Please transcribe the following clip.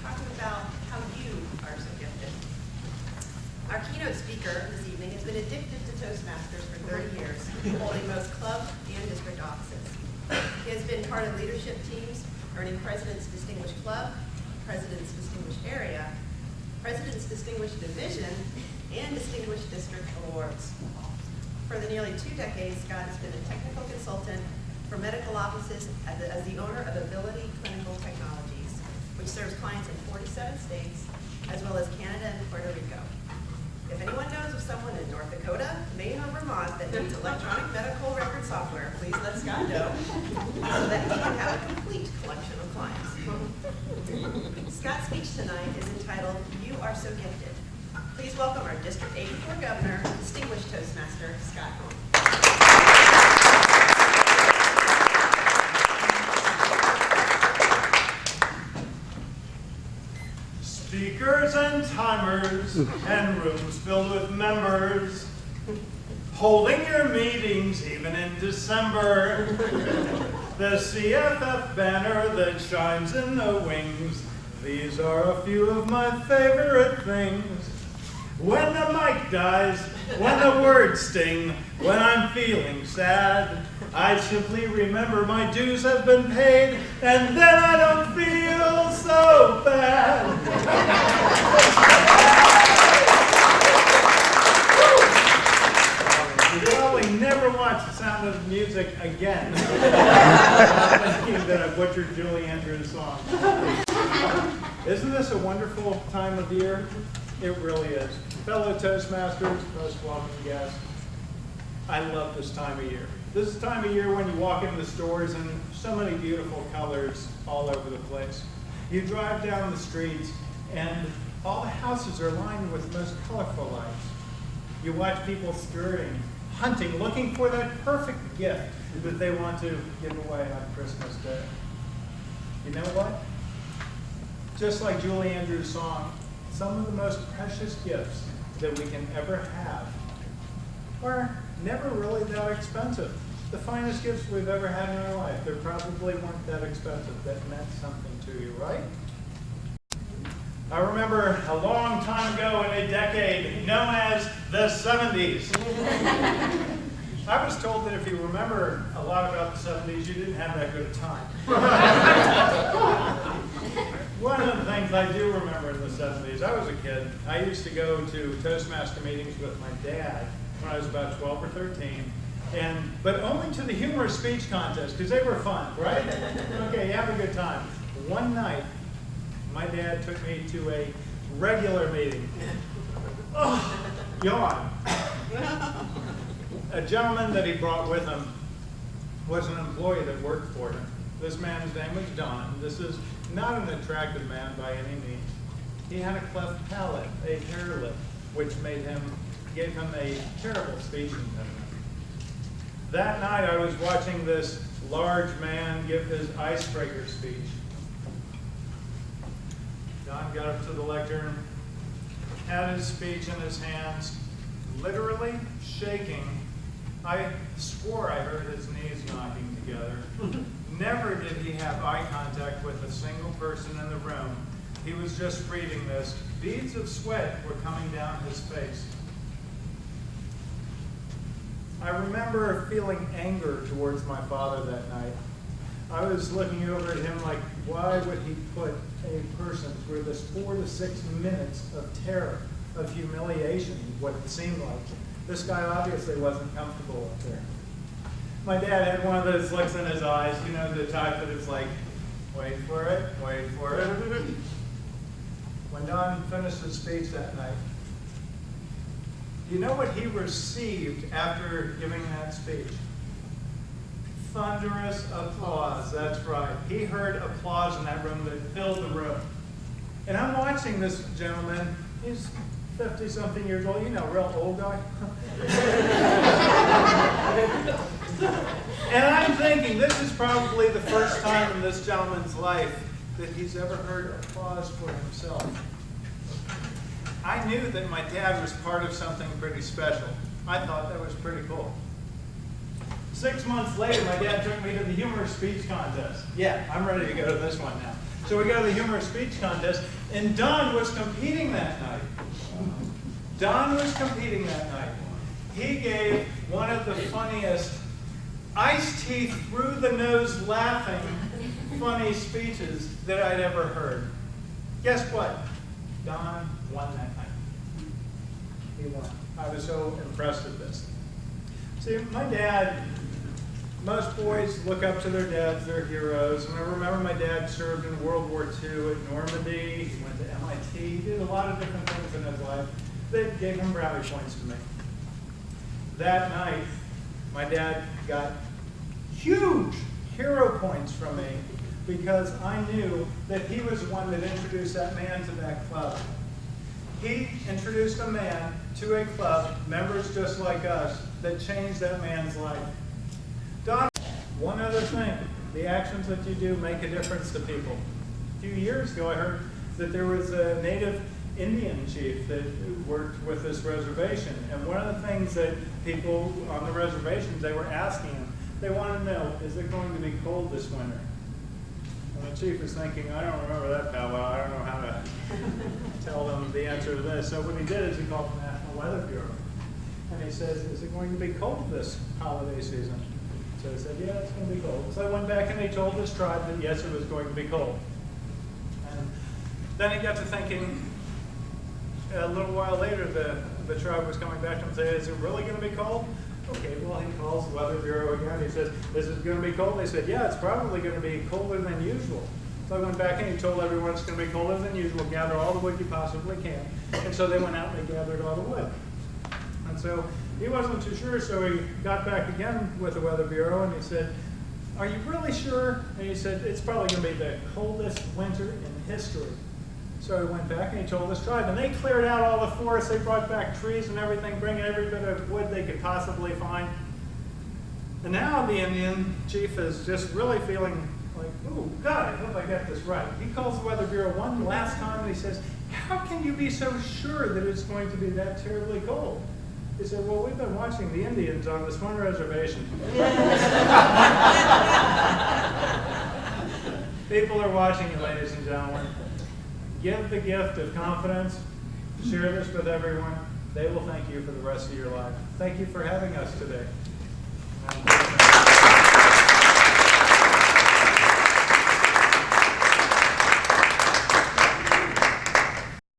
talking about how you are so gifted. Our keynote speaker this evening has been addicted to Toastmasters for 30 years, holding most club and district offices. He has been part of leadership teams, earning President's Distinguished Club, President's Distinguished Area, President's Distinguished Division, and Distinguished District Awards. For the nearly 2 decades, Scott has been a technical consultant for medical offices as the owner of Ability Clinical Technologies, which serves clients in 47 states, as well as Canada and Puerto Rico. If anyone knows of someone in North Dakota, Maine, or Vermont that needs electronic medical record software, please let Scott know so that he can have a complete collection of clients. Scott's speech tonight is entitled, You Are So Gifted. Please welcome our District 84 Governor, Distinguished Toastmaster, Scott Hoehn. Speakers and timers and rooms filled with members, holding your meetings even in December. The CFF banner that shines in the wings, these are a few of my favorite things. When the mic dies, when the words sting, when I'm feeling sad, I simply remember my dues have been paid, and then I don't feel so bad. You probably never watch The Sound of Music again. I'm thinking that I butchered Julie Andrews' song. Isn't this a wonderful time of year? It really is. Fellow Toastmasters, most welcome guests, I love this time of year. This is the time of year when you walk into the stores and so many beautiful colors all over the place. You drive down the streets and all the houses are lined with the most colorful lights. You watch people skirting, hunting, looking for that perfect gift that they want to give away on Christmas Day. You know what? Just like Julie Andrews' song, some of the most precious gifts that we can ever have are never really that expensive. The finest gifts we've ever had in our life, they probably weren't that expensive. That meant something to you, right? I remember a long time ago in a decade known as the 70s. I was told that if you remember a lot about the 70s, you didn't have that good a time. One of the things I do remember in the 70s, I was a kid. I used to go to Toastmaster meetings with my dad when I was about 12 or 13, but only to the humorous speech contest, because they were fun, right? Okay, you have a good time. One night, my dad took me to a regular meeting. Oh, yawn. A gentleman that he brought with him was an employee that worked for him. This man's name was Don. This is not an attractive man by any means. He had a cleft palate, a hair lip, which gave him a terrible speech impediment. That night I was watching this large man give his icebreaker speech. Don got up to the lectern, had his speech in his hands, literally shaking. I swore I heard his knees knocking together. Never did he have eye contact with a single person in the room. He was just reading this. Beads of sweat were coming down his face. I remember feeling anger towards my father that night. I was looking over at him like, why would he put a person through this 4 to 6 minutes of terror, of humiliation, what it seemed like. This guy obviously wasn't comfortable up there. My dad had one of those looks in his eyes, you know, the type that it's like, wait for it, wait for it. When Don finished his speech that night, you know what he received after giving that speech? Thunderous applause, that's right. He heard applause in that room that filled the room. And I'm watching this gentleman, he's 50-something years old, you know, real old guy. And I'm thinking, this is probably the first time in this gentleman's life that he's ever heard applause for himself. I knew that my dad was part of something pretty special. I thought that was pretty cool. 6 months later, my dad took me to the humorous speech contest. Yeah, I'm ready to go to this one now. So we go to the humorous speech contest, and Don was competing that night. Don was competing that night. He gave one of the funniest, iced tea through the nose laughing, funny speeches that I'd ever heard. Guess what? Don won that night. He won. I was so impressed with this. See, my dad, most boys look up to their dads, they're heroes. And I remember my dad served in World War II at Normandy. He went to MIT. He did a lot of different things in his life that gave him brownie points to me. That night, my dad got huge hero points from me because I knew that he was the one that introduced that man to that club. He introduced a man to a club, members just like us, that changed that man's life. Don, one other thing, the actions that you do make a difference to people. A few years ago I heard that there was a native Indian chief that worked with this reservation, and one of the things that people on the reservations, they were asking him, they wanted to know, is it going to be cold this winter? And the chief was thinking, I don't remember that that well, I don't know how to tell them the answer to this. So what he did is he called the National Weather Bureau, and he says, is it going to be cold this holiday season? So he said, yeah, it's going to be cold. So I went back and he told this tribe that yes, it was going to be cold. And then he got to thinking, a little while later, the tribe was coming back to him and saying, is it really going to be cold? Okay, well, he calls the Weather Bureau again. He says, is it going to be cold? They said, yeah, it's probably going to be colder than usual. So I went back and he told everyone it's going to be colder than usual. Gather all the wood you possibly can. And so they went out and they gathered all the wood. And so he wasn't too sure, so he got back again with the Weather Bureau and he said, are you really sure? And he said, it's probably going to be the coldest winter in history. So he went back and he told this tribe, and they cleared out all the forests. They brought back trees and everything, bringing every bit of wood they could possibly find. And now the Indian chief is just really feeling like, oh, God, I hope I got this right. He calls the Weather Bureau one last time and he says, how can you be so sure that it's going to be that terribly cold? He said, well, we've been watching the Indians on this one reservation. People are watching you, ladies and gentlemen. Give the gift of confidence. Share this with everyone. They will thank you for the rest of your life. Thank you for having us today.